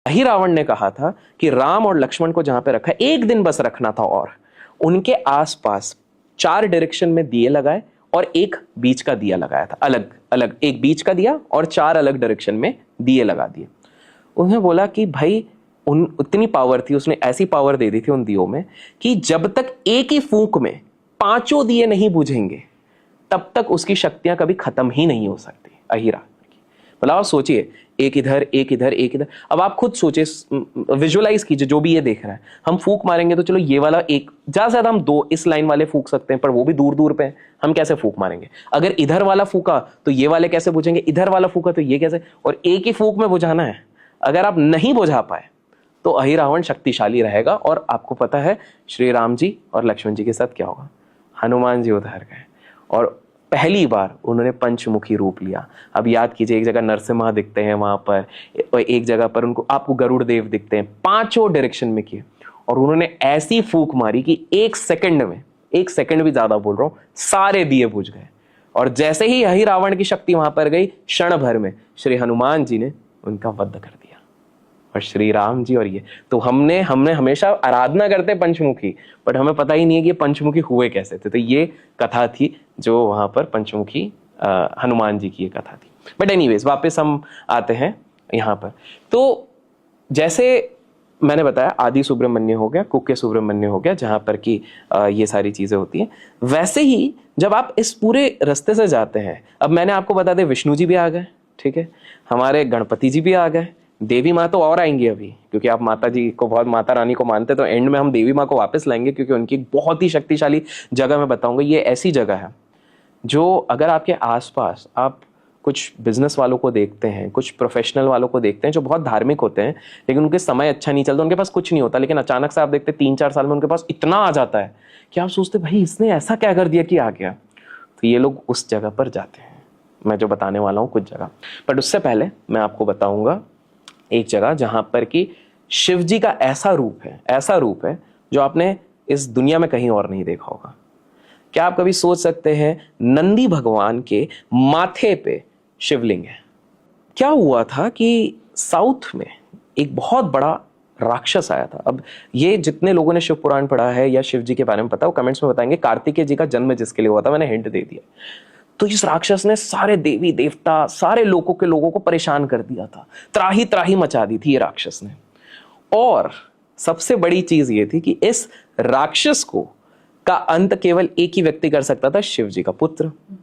ही रावण ने कहा था कि राम और लक्ष्मण को जहां पे रखा है, एक दिन बस रखना था, और उनके आसपास 4 डायरेक्शन में दिए लगाए और एक बीच का दिया लगाया था, अलग अलग, एक बीच का दिया और 4 अलग डायरेक्शन में दिए लगा दिए। उन्हें बोला कि भाई उतनी पावर थी, उसने ऐसी पावर दे दी थी उन दियों में कि जब तक एक ही फूंक में 5 दिए नहीं बुझेंगे तब तक उसकी शक्तियां कभी खत्म ही नहीं हो सकती। अहिरा मतलब आप सोचिए, एक इधर एक इधर एक इधर। अब आप खुद सोचिए, विजुअलाइज कीजिए, जो भी ये देख रहा है, हम फूंक मारेंगे तो चलो ये वाला एक, ज्यादा से ज्यादा हम 2 इस लाइन वाले फूंक सकते हैं, पर वो भी दूर दूर पे हैं, हम कैसे फूंक मारेंगे? अगर इधर वाला फूका तो ये वाले कैसे बुझेंगे, इधर वाला फूका तो ये कैसे, और एक ही फूंक में बुझाना है। अगर आप नहीं बुझा पाए तो अहिरावण शक्तिशाली रहेगा। और आपको पता है श्री राम जी और लक्ष्मण जी के साथ क्या होगा? हनुमान जी उधर गए और पहली बार उन्होंने पंचमुखी रूप लिया। अब याद कीजिए, एक जगह नरसिम्हा दिखते हैं वहां पर, और एक जगह पर उनको आपको गरुड़ देव दिखते हैं, 5 डायरेक्शन में किए, और उन्होंने ऐसी फूंक मारी कि 1 सेकंड में, 1 सेकंड भी ज्यादा बोल रहा हूं, सारे दिए बुझ गए। और जैसे ही अहिरावण की शक्ति वहां पर गई, क्षण भर में श्री हनुमान जी ने उनका वध कर दिया। और श्री राम जी और ये तो हमने हमेशा आराधना करते पंचमुखी, बट हमें पता ही नहीं है कि ये पंचमुखी हुए कैसे थे। तो ये कथा थी जो वहां पर पंचमुखी हनुमान जी की ये कथा थी। बट एनीवेज वापस हम आते हैं यहाँ पर। तो जैसे मैंने बताया, आदि सुब्रमण्य हो गया, कुक्के सुब्रमण्य हो गया, जहां पर कि ये सारी चीजें होती हैं। वैसे ही जब आप इस पूरे रास्ते से जाते हैं, अब मैंने आपको बता दें विष्णु जी भी आ गए, ठीक है, हमारे गणपति जी भी आ गए, देवी माँ तो और आएंगी अभी, क्योंकि आप माता जी को बहुत, माता रानी को मानते, तो एंड में हम देवी माँ को वापस लाएंगे, क्योंकि उनकी बहुत ही शक्तिशाली जगह मैं बताऊंगा। ये ऐसी जगह है जो अगर आपके आसपास आप कुछ बिजनेस वालों को देखते हैं, कुछ प्रोफेशनल वालों को देखते हैं जो बहुत धार्मिक होते हैं, लेकिन उनके समय अच्छा नहीं चलता, उनके पास कुछ नहीं होता, लेकिन अचानक से आप देखते 3-4 साल में उनके पास इतना आ जाता है कि आप सोचते भाई इसने ऐसा क्या कर दिया कि आ गया। तो ये लोग उस जगह पर जाते हैं, मैं जो बताने वाला हूँ कुछ जगह। बट उससे पहले मैं आपको बताऊंगा एक जगह जहां पर कि शिव जी का ऐसा रूप है जो आपने इस दुनिया में कहीं और नहीं देखा होगा। क्या आप कभी सोच सकते हैं, नंदी भगवान के माथे पे शिवलिंग है। क्या हुआ था कि साउथ में एक बहुत बड़ा राक्षस आया था। अब ये जितने लोगों ने शिव पुराण पढ़ा है या शिव जी के बारे में पता है, वो कमेंट्स में बताएंगे कार्तिकेय जी का जन्म जिसके लिए हुआ था, मैंने हिंट दे दिया। तो इस राक्षस ने सारे देवी देवता, सारे लोगों को परेशान कर दिया था, त्राही त्राही मचा दी थी ये राक्षस ने। और सबसे बड़ी चीज ये थी कि इस राक्षस को का अंत केवल एक ही व्यक्ति कर सकता था, शिव जी का पुत्र।